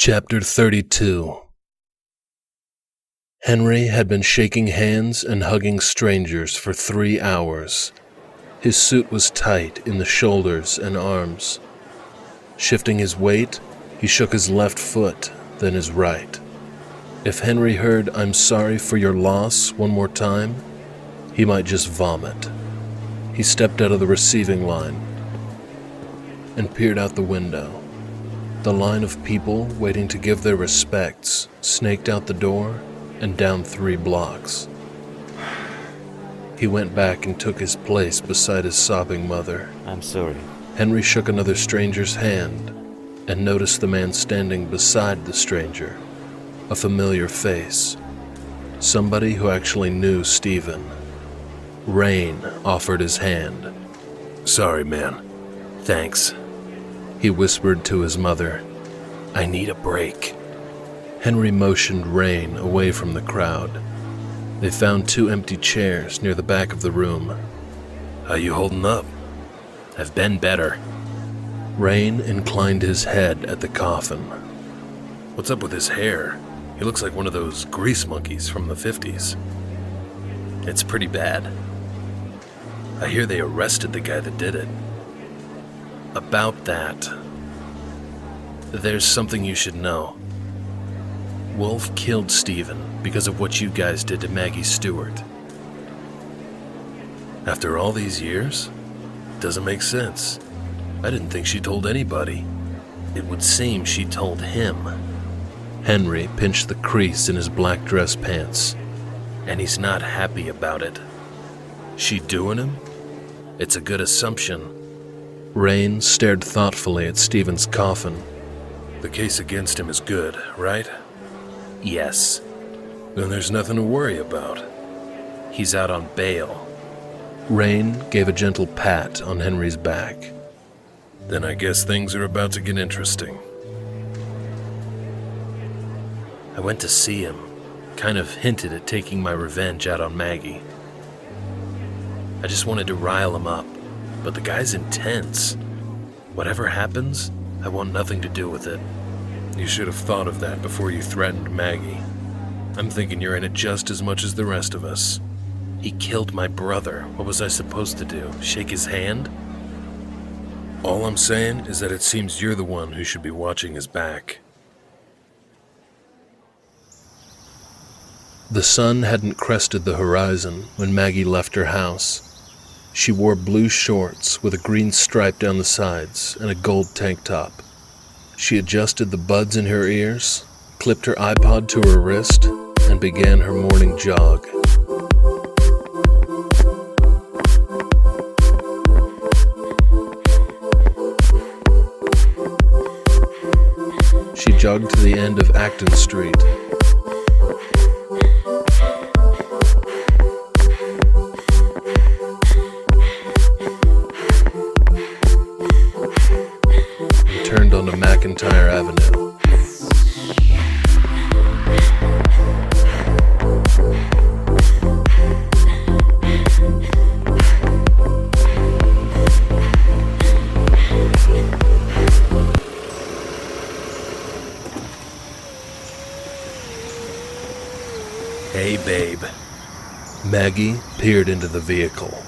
Chapter 32. Henry had been shaking hands and hugging strangers for 3 hours. His suit was tight in the shoulders and arms. Shifting his weight, he shook his left foot, then his right. If Henry heard "I'm sorry for your loss" one more time, he might just vomit. He stepped out of the receiving line and peered out the window. The line of people waiting to give their respects snaked out the door and down 3 blocks. He went back and took his place beside his sobbing mother. I'm sorry. Henry shook another stranger's hand and noticed the man standing beside the stranger, a familiar face, somebody who actually knew Stephen. Rain offered his hand. "Sorry, man. Thanks," he whispered to his mother. "I need a break." Henry motioned Rain away from the crowd. They found 2 empty chairs near the back of the room. "How you holding up?" "I've been better." Rain inclined his head at the coffin. "What's up with his hair? He looks like one of those grease monkeys from the 50s. It's pretty bad. I hear they arrested the guy that did it." "About that, there's something you should know. Wolfe killed Stephen because of what you guys did to Maggie Stewart." "After all these years? Doesn't make sense. I didn't think she told anybody." "It would seem she told him." Henry pinched the crease in his black dress pants. "And he's not happy about it. She doing him? It's a good assumption." Rain stared thoughtfully at Stephen's coffin. "The case against him is good, right?" "Yes." "Then there's nothing to worry about." "He's out on bail." Rain gave a gentle pat on Henry's back. "Then I guess things are about to get interesting." "I went to see him, kind of hinted at taking my revenge out on Maggie. I just wanted to rile him up, but the guy's intense. Whatever happens, I want nothing to do with it." "You should have thought of that before you threatened Maggie. I'm thinking you're in it just as much as the rest of us." "He killed my brother. What was I supposed to do? Shake his hand?" "All I'm saying is that it seems you're the one who should be watching his back." The sun hadn't crested the horizon when Maggie left her house. She wore blue shorts with a green stripe down the sides and a gold tank top. She adjusted the buds in her ears, clipped her iPod to her wrist, and began her morning jog. She jogged to the end of Acton Street. Turned onto McIntyre Avenue. "Hey, babe." Maggie peered into the vehicle.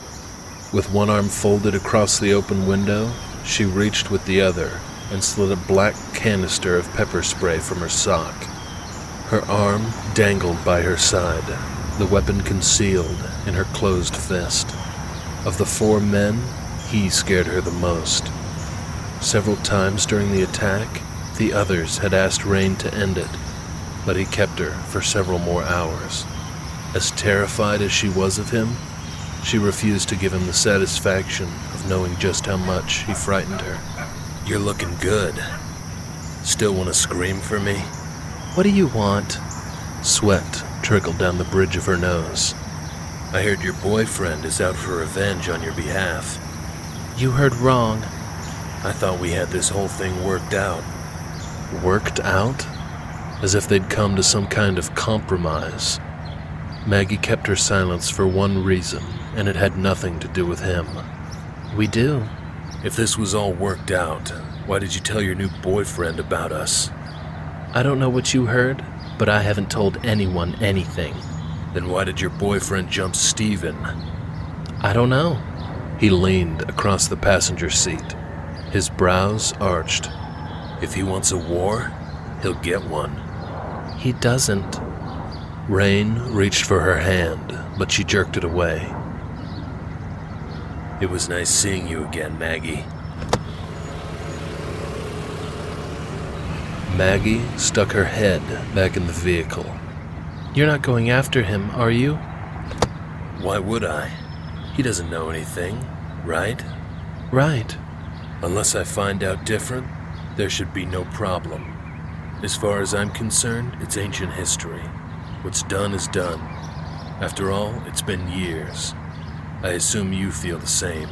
With one arm folded across the open window, she reached with the other and slid a black canister of pepper spray from her sock. Her arm dangled by her side, the weapon concealed in her closed fist. Of the 4 men, he scared her the most. Several times during the attack, the others had asked Rain to end it, but he kept her for several more hours. As terrified as she was of him, she refused to give him the satisfaction of knowing just how much he frightened her. "You're looking good. Still want to scream for me?" "What do you want?" Sweat trickled down the bridge of her nose. "I heard your boyfriend is out for revenge on your behalf." "You heard wrong." "I thought we had this whole thing worked out." "Worked out?" As if they'd come to some kind of compromise. Maggie kept her silence for one reason, and it had nothing to do with him. "We do." If this was all worked out, why did you tell your new boyfriend about us? I don't know what you heard, but I haven't told anyone anything. Then why did your boyfriend jump Steven? I don't know. He leaned across the passenger seat, his brows arched. If he wants a war, he'll get one. He doesn't. Rain reached for her hand, but she jerked it away. It was nice seeing you again, Maggie. Maggie stuck her head back in the vehicle. You're not going after him, are you? Why would I? He doesn't know anything, right? Right. Unless I find out different, there should be no problem. As far as I'm concerned, it's ancient history. What's done is done. After all, it's been years. I assume you feel the same.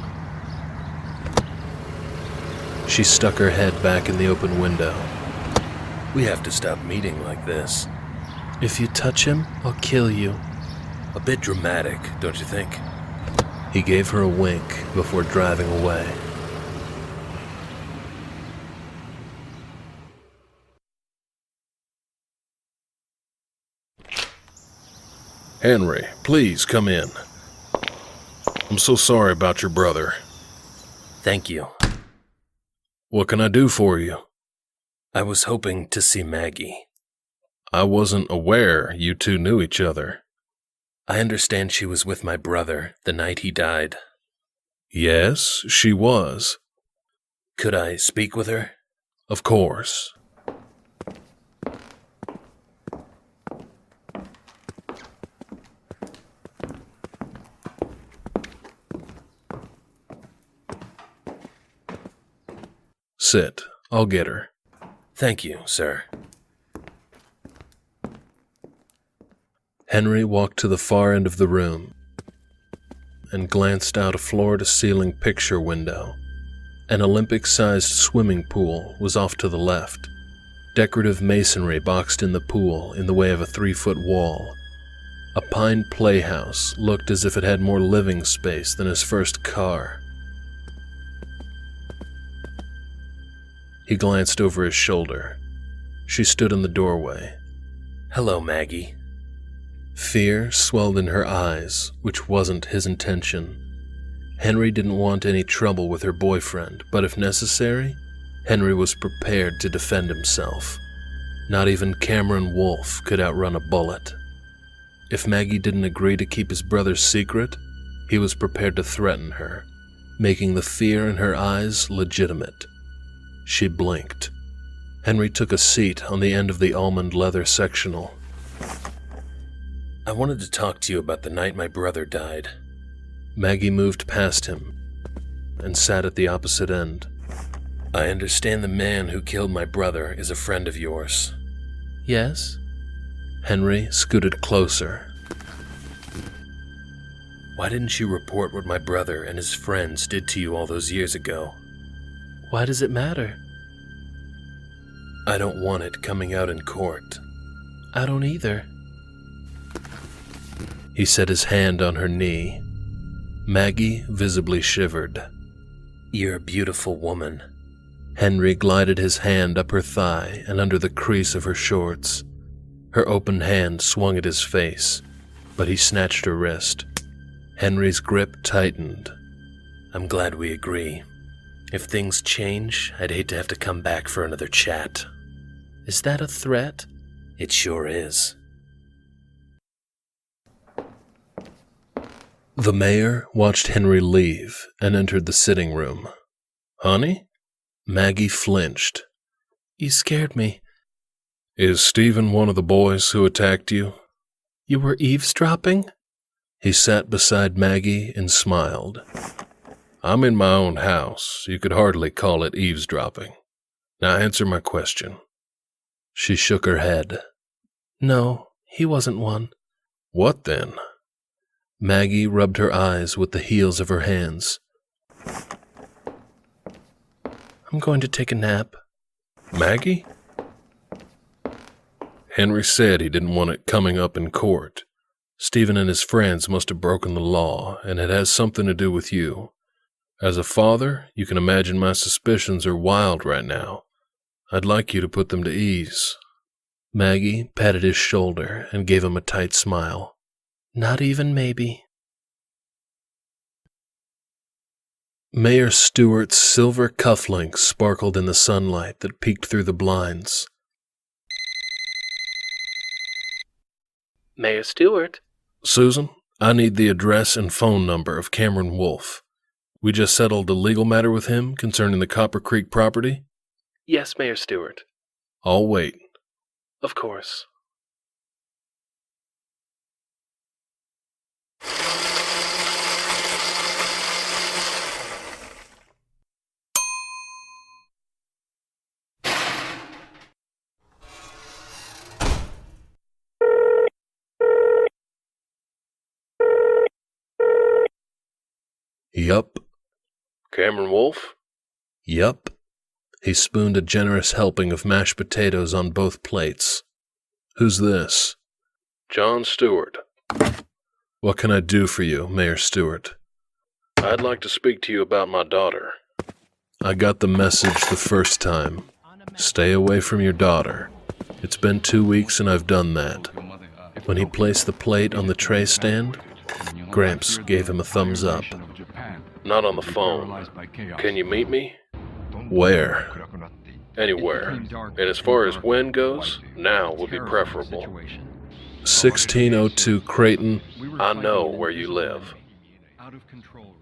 She stuck her head back in the open window. We have to stop meeting like this. If you touch him, I'll kill you. A bit dramatic, don't you think? He gave her a wink before driving away. Henry, please come in. I'm so sorry about your brother. Thank you. What can I do for you? I was hoping to see Maggie. I wasn't aware you two knew each other. I understand she was with my brother the night he died. Yes, she was. Could I speak with her? Of course. Sit. I'll get her. Thank you, sir. Henry walked to the far end of the room and glanced out a floor-to-ceiling picture window. An Olympic-sized swimming pool was off to the left. Decorative masonry boxed in the pool in the way of a 3-foot wall. A pine playhouse looked as if it had more living space than his first car. He glanced over his shoulder. She stood in the doorway. Hello, Maggie. Fear swelled in her eyes, which wasn't his intention. Henry didn't want any trouble with her boyfriend, but if necessary, Henry was prepared to defend himself. Not even Cameron Wolfe could outrun a bullet. If Maggie didn't agree to keep his brother's secret, he was prepared to threaten her, making the fear in her eyes legitimate. She blinked. Henry took a seat on the end of the almond leather sectional. I wanted to talk to you about the night my brother died. Maggie moved past him and sat at the opposite end. I understand the man who killed my brother is a friend of yours. Yes? Henry scooted closer. Why didn't you report what my brother and his friends did to you all those years ago? Why does it matter? I don't want it coming out in court. I don't either. He set his hand on her knee. Maggie visibly shivered. You're a beautiful woman. Henry glided his hand up her thigh and under the crease of her shorts. Her open hand swung at his face, but he snatched her wrist. Henry's grip tightened. I'm glad we agree. If things change, I'd hate to have to come back for another chat. Is that a threat? It sure is. The mayor watched Henry leave and entered the sitting room. Honey? Maggie flinched. You scared me. Is Stephen one of the boys who attacked you? You were eavesdropping? He sat beside Maggie and smiled. I'm in my own house. You could hardly call it eavesdropping. Now answer my question. She shook her head. No, he wasn't one. What then? Maggie rubbed her eyes with the heels of her hands. I'm going to take a nap. Maggie? Henry said he didn't want it coming up in court. Stephen and his friends must have broken the law, and it has something to do with you. As a father, you can imagine my suspicions are wild right now. I'd like you to put them to ease. Maggie patted his shoulder and gave him a tight smile. Not even maybe. Mayor Stewart's silver cufflinks sparkled in the sunlight that peeked through the blinds. Mayor Stewart? Susan, I need the address and phone number of Cameron Wolfe. We just settled a legal matter with him concerning the Copper Creek property. Yes, Mayor Stewart. I'll wait. Of course. Yup. Cameron Wolfe? Yup. He spooned a generous helping of mashed potatoes on both plates. Who's this? John Stewart. What can I do for you, Mayor Stewart? I'd like to speak to you about my daughter. I got the message the first time. Stay away from your daughter. It's been 2 weeks and I've done that. When he placed the plate on the tray stand, Gramps gave him a thumbs up. Not on the phone. Can you meet me? Where? Anywhere. And as far as when goes, now would be preferable. 1602 Creighton. I know where you live. Out of control.